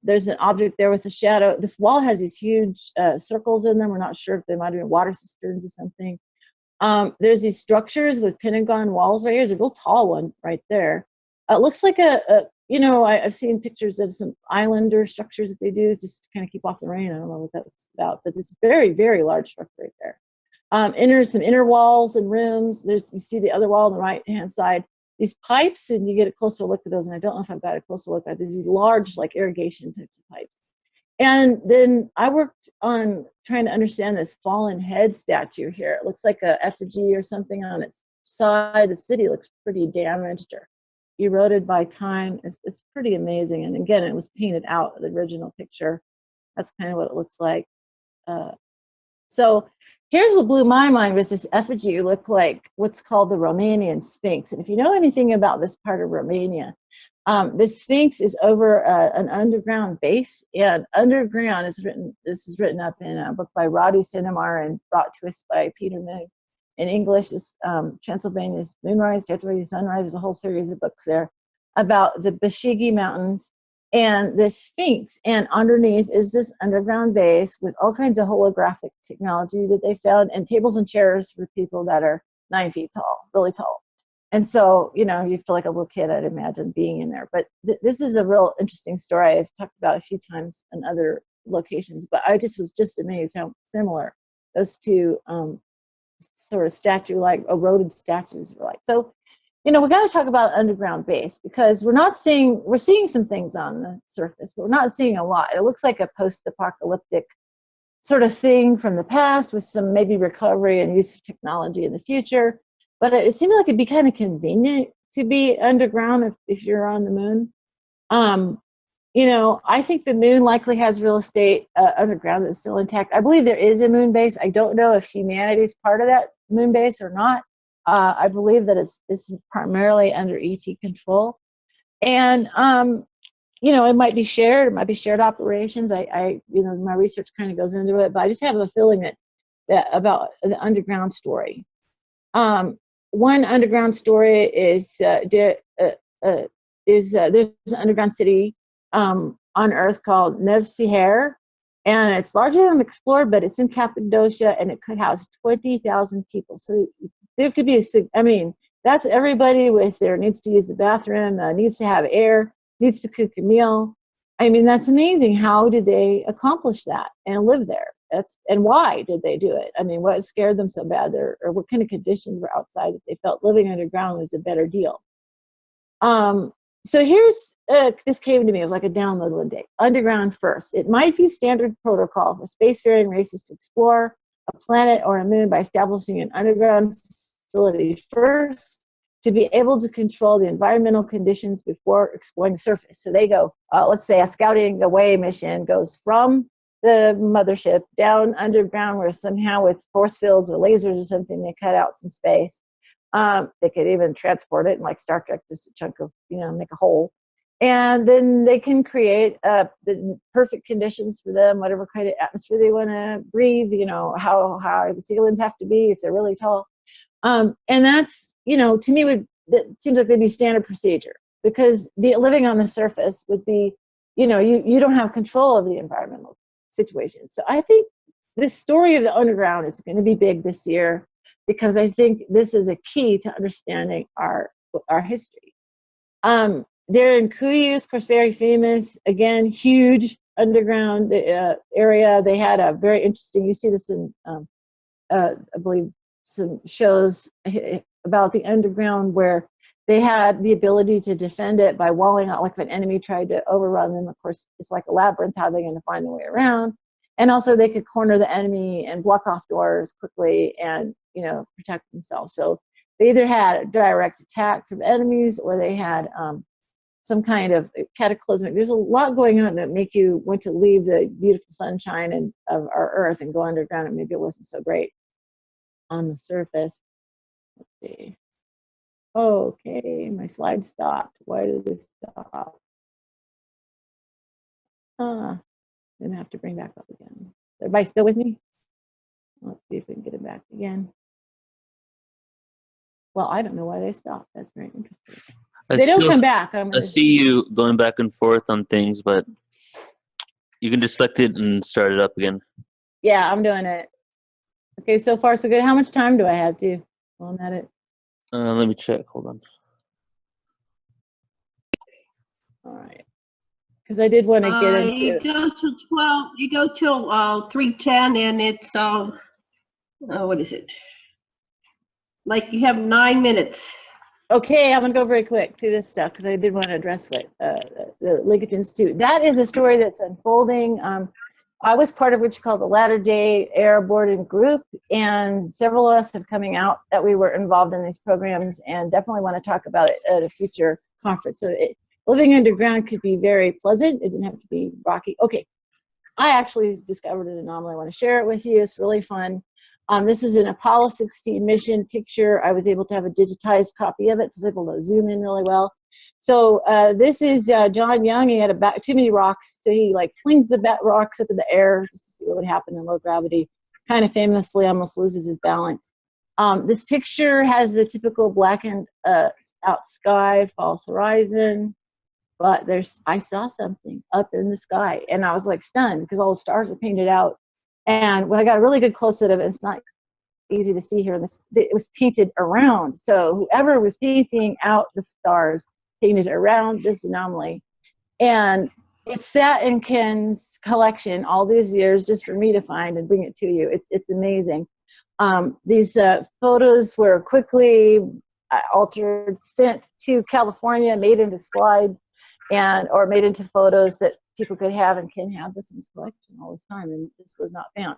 there's an object there with a shadow. This wall has these huge circles in them. We're not sure if they might have been water cisterns or something. There's these structures with pentagon walls right here. There's a real tall one right there. It looks like you know, I've seen pictures of some islander structures that they do just to kind of keep off the rain. I don't know what that's about, but it's very, very large structure right there. Some inner walls and rooms. You see the other wall on the right-hand side. These pipes, and you get a closer look at those, and I don't know if I've got a closer look at these large, like irrigation types of pipes. And then I worked on trying to understand this fallen head statue here. It looks like a effigy or something on its side. The city looks pretty damaged or eroded by time. It's pretty amazing. And again, it was painted out of the original picture. That's kind of what it looks like. So here's what blew my mind was this effigy looked like what's called the Romanian Sphinx. And if you know anything about this part of Romania, this Sphinx is over an underground base, and underground is written, this is written up in a book by Radu Sinamar and brought to us by Peter Moog. In English, is Transylvania's Moonrise, Territory Sunrise. There's a whole series of books there about the Bashigi Mountains and this Sphinx. And underneath is this underground base with all kinds of holographic technology that they found, and tables and chairs for people that are 9 feet tall, really tall. And so, you know, you feel like a little kid, I'd imagine, being in there. But this is a real interesting story. I've talked about a few times in other locations, but I just was just amazed how similar those two sort of statue-like eroded statues are like. So, you know, we got to talk about underground base, because we're seeing some things on the surface, but we're not seeing a lot. It looks like a post-apocalyptic sort of thing from the past with some maybe recovery and use of technology in the future. But it seemed like it'd be kind of convenient to be underground if you're on the moon. You know, I think the moon likely has real estate underground that's still intact. I believe there is a moon base. I don't know if humanity is part of that moon base or not. I believe that it's primarily under ET control. And you know, it might be shared, it might be shared operations. You know, my research kind of goes into it, but I just have a feeling that about the underground story. One underground story is there's an underground city on Earth called Nev-Seher, and it's largely unexplored, but it's in Cappadocia, and it could house 20,000 people. So there could be I mean, that's everybody with their needs to use the bathroom, needs to have air, needs to cook a meal. I mean, that's amazing. How did they accomplish that and live there? And why did they do it? I mean, what scared them so bad, or what kind of conditions were outside that they felt living underground was a better deal? So here's, this came to me, it was like a download one day. Underground first. It might be standard protocol for spacefaring races to explore a planet or a moon by establishing an underground facility first to be able to control the environmental conditions before exploring the surface. So they go, let's say a scouting away mission goes from the mothership down underground, where somehow with force fields or lasers or something, they cut out some space. They could even transport it in, like Star Trek, just a chunk of, you know, make a hole. And then they can create the perfect conditions for them, whatever kind of atmosphere they want to breathe, you know, how high the ceilings have to be if they're really tall. And that's, you know, to me, that seems like they'd be standard procedure, because living on the surface would be, you know, you don't have control of the environmental situation. So I think this story of the underground is going to be big this year, because I think this is a key to understanding our history. They're in Kuyus, of course, very famous, again, huge underground area. They had a very interesting, you see this in, I believe, some shows about the underground, where they had the ability to defend it by walling out, like if an enemy tried to overrun them. Of course, it's like a labyrinth, how they're going to find their way around. And also they could corner the enemy and block off doors quickly and, you know, protect themselves. So they either had a direct attack from enemies, or they had some kind of cataclysmic. There's a lot going on that make you want to leave the beautiful sunshine of our Earth and go underground, and maybe it wasn't so great on the surface. Let's see. Okay, my slide stopped. Why did it stop? Gonna have to bring back up again. Everybody still with me? Let's see if we can get it back again. Well, I don't know why they stopped. That's very interesting. They don't come back. I see you going back and forth on things, but you can just select it and start it up again. Yeah, I'm doing it. Okay, so far so good. How much time do I have to on that? Let me check. Hold on. All right. Because I did want to get into. You go till 12. You go till 3:10, and it's what is it? Like you have 9 minutes. Okay, I'm gonna go very quick to this stuff, because I did want to address what the Linkage Institute. That is a story that's unfolding. I was part of what's called the Latter-day Airborne Group, and several of us have coming out that we were involved in these programs, and definitely want to talk about it at a future conference. So living underground could be very pleasant. It didn't have to be rocky. Okay, I actually discovered an anomaly. I want to share it with you. It's really fun. This is an Apollo 16 mission picture. I was able to have a digitized copy of it, so I was able to zoom in really well. So this is John Young. He had too many rocks, so he like flings the rocks up in the air just to see what would happen in low gravity. Kind of famously almost loses his balance. This picture has the typical blackened out sky, false horizon, but I saw something up in the sky, and I was like stunned because all the stars are painted out. And when I got a really good close-up of it, it's not easy to see here, it was painted around. So whoever was painting out the stars painted around this anomaly. And it sat in Ken's collection all these years just for me to find and bring it to you. It's amazing. These photos were quickly altered, sent to California, made into slides, or made into photos that people could have, and Ken had this in his collection all this time, and this was not found.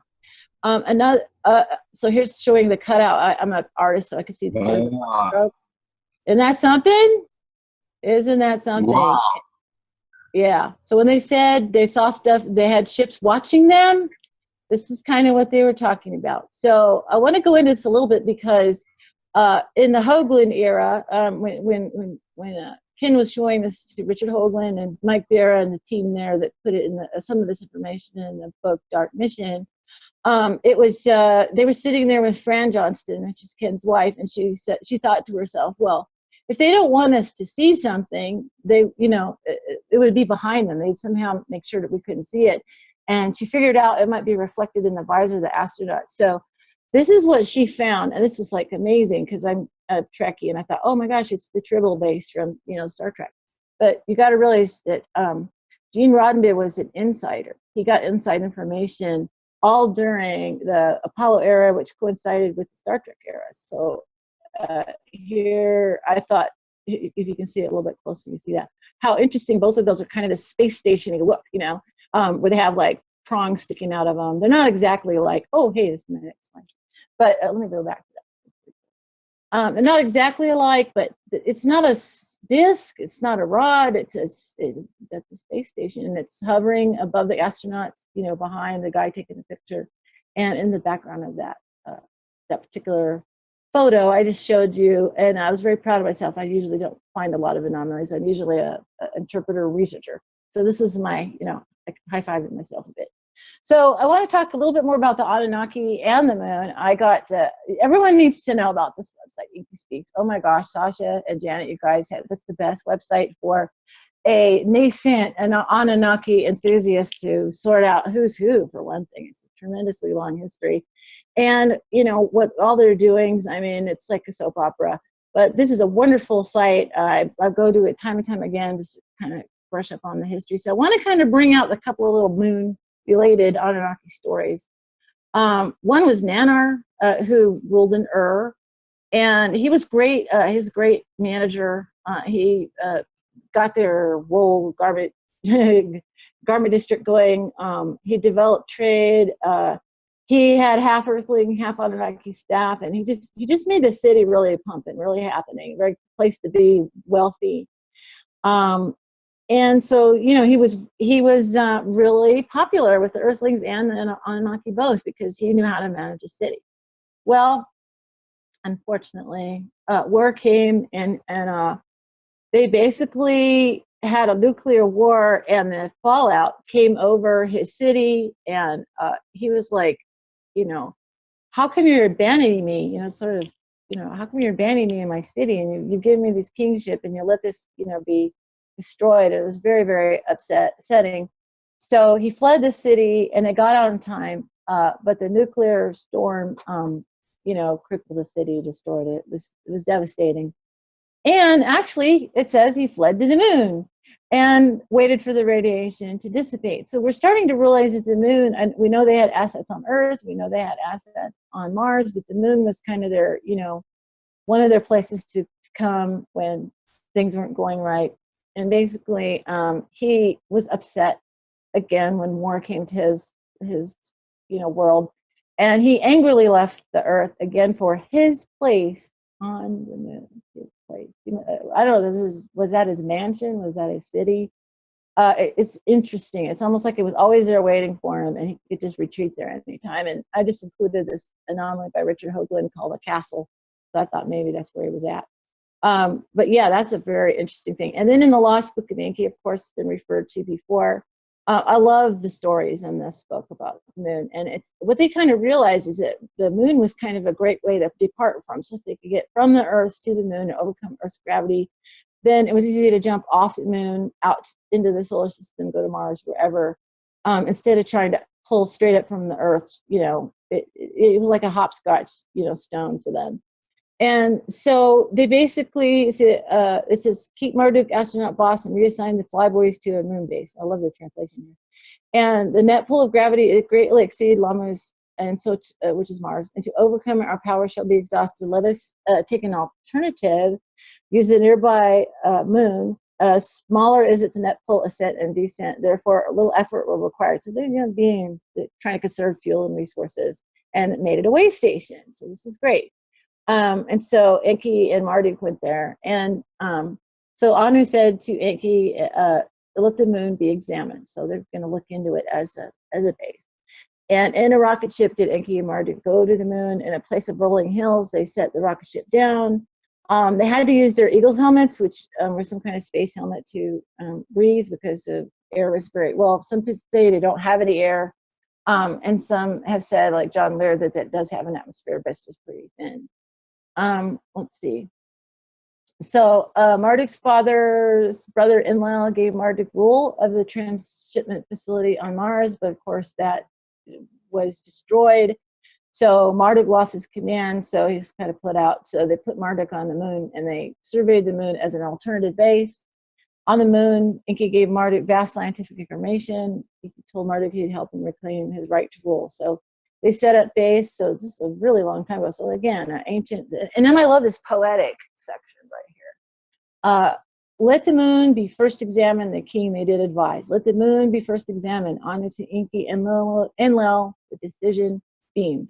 So here's showing the cutout. I'm an artist, so I can see the strokes. Isn't that something? Isn't that something? Wow. Yeah. So when they said they saw stuff, they had ships watching them, this is kind of what they were talking about. So I want to go into this a little bit because in the Hoagland era, when Ken was showing this to Richard Hoagland and Mike Vera and the team there that put it in some of this information in the book Dark Mission. It was they were sitting there with Fran Johnston, which is Ken's wife, and she said, she thought to herself, well, if they don't want us to see something, they, you know, it would be behind them. They'd somehow make sure that we couldn't see it. And she figured out it might be reflected in the visor of the astronaut. So this is what she found, and this was like amazing because I'm a Trekkie, and I thought, oh my gosh, it's the Tribble base from, you know, Star Trek. But you got to realize that Gene Roddenberry was an insider. He got inside information all during the Apollo era, which coincided with the Star Trek era. So here, I thought, if you can see it a little bit closer, you see that. How interesting, both of those are kind of the space station-y look, you know, where they have like prongs sticking out of them. They're not exactly like, oh, hey, this is the next slide. But let me go back to that. They're not exactly alike, but it's not a disc, it's not a rod, it's that's the space station, and it's hovering above the astronauts, you know, behind the guy taking the picture, and in the background of that that particular photo I just showed you, and I was very proud of myself. I usually don't find a lot of anomalies. I'm usually a interpreter researcher, so this is my, you know, high-fiving myself a bit. So I want to talk a little bit more about the Anunnaki and the moon. I got everyone needs to know about this website, Inky Speaks. Oh my gosh, Sasha and Janet, you guys have, that's the best website for a nascent Anunnaki enthusiast to sort out who's who, for one thing. It's a tremendously long history. And, you know, what all they're doing, I mean, it's like a soap opera. But this is a wonderful site. I go to it time and time again, just kind of brush up on the history. So I want to kind of bring out a couple of little moon-related Anunnaki stories. One was Nanar, who ruled in Ur, and he was great. He was a great manager. He got their wool garment district going. He developed trade. He had half Earthling, half Anunnaki staff, and he just made the city really pumping, really happening. Very place to be, wealthy. And so, you know, he was really popular with the Earthlings and the Anunnaki both, because he knew how to manage a city. Well, unfortunately, war came, and they basically had a nuclear war, and the fallout came over his city, and he was like, you know, how come you're abandoning me? You know, sort of, you know, how come you're abandoning me in my city, and you give me this kingship, and you let this, you know, be destroyed? It was very, very upsetting. So he fled the city, and it got out in time, but the nuclear storm, you know, crippled the city, destroyed it. It was devastating. And actually, it says he fled to the moon and waited for the radiation to dissipate. So we're starting to realize that the moon, and we know they had assets on Earth, we know they had assets on Mars, but the moon was kind of their, you know, one of their places to come when things weren't going right. And basically, he was upset again when war came to his you know, world, and he angrily left the Earth again for his place on the moon. His place. I don't know. Was that his mansion? Was that his city? It's interesting. It's almost like it was always there waiting for him, and he could just retreat there at any time. And I just included this anomaly by Richard Hoagland called A Castle. So I thought maybe that's where he was at. But yeah, that's a very interesting thing. And then in the Lost Book of Enki, of course, been referred to before. I love the stories in this book about the moon, and it's what they kind of realized is that the moon was kind of a great way to depart from. So if they could get from the Earth to the moon and overcome Earth's gravity, then it was easy to jump off the moon out into the solar system, go to Mars, wherever, instead of trying to pull straight up from the Earth. You know, it was like a hopscotch, you know, stone for them. And so they basically, it says, keep Marduk astronaut boss and reassign the flyboys to a moon base. I love the translation here. And the net pull of gravity, it greatly exceeded Lamuz, and so which is Mars. And to overcome it, our power shall be exhausted. Let us take an alternative, use the nearby moon. Smaller is its net pull, ascent and descent. Therefore, a little effort will be required. So they're, you know, trying to conserve fuel and resources, and it made it a way station. So this is great. And so Enki and Marduk went there, and so Anu said to Enki, let the moon be examined. So they're going to look into it as a base. And in a rocket ship did Enki and Marduk go to the moon. In a place of rolling hills, they set the rocket ship down. They had to use their Eagles helmets, which were some kind of space helmet to breathe because the air was very, well, some people say they don't have any air. And some have said, like John Laird, that that does have an atmosphere, but it's just pretty thin. Let's see. So Marduk's father's brother Enlil gave Marduk rule of the transshipment facility on Mars, but of course that was destroyed. So Marduk lost his command, so he's kind of put out. So they put Marduk on the moon, and they surveyed the moon as an alternative base. On the moon, Enki gave Marduk vast scientific information. He told Marduk he'd help him reclaim his right to rule. So they set up base. So this is a really long time ago. So again, an ancient, and then I love this poetic section right here. Let the moon be first examined, the king they did advise. Let the moon be first examined. Honor to Enki and Enlil, the decision beamed.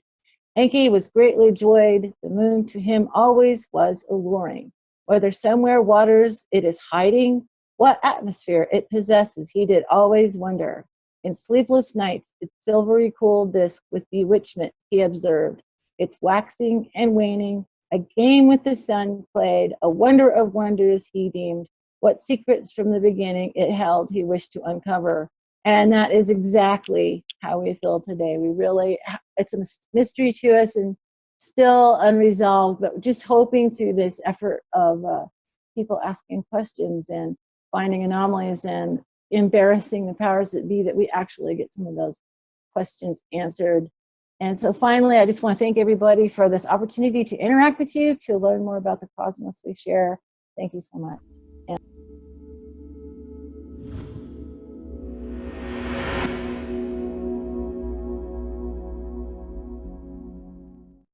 Enki was greatly joyed. The moon to him always was alluring. Whether somewhere waters it is hiding, what atmosphere it possesses, he did always wonder. In sleepless nights, its silvery cool disk with bewitchment he observed. Its waxing and waning, a game with the sun played, a wonder of wonders he deemed. What secrets from the beginning it held he wished to uncover. And that is exactly how we feel today. We really, it's a mystery to us and still unresolved, but just hoping through this effort of people asking questions and finding anomalies and embarrassing the powers that be, that we actually get some of those questions answered. And so finally, I just want to thank everybody for this opportunity to interact with you, to learn more about the cosmos we share. Thank you so much.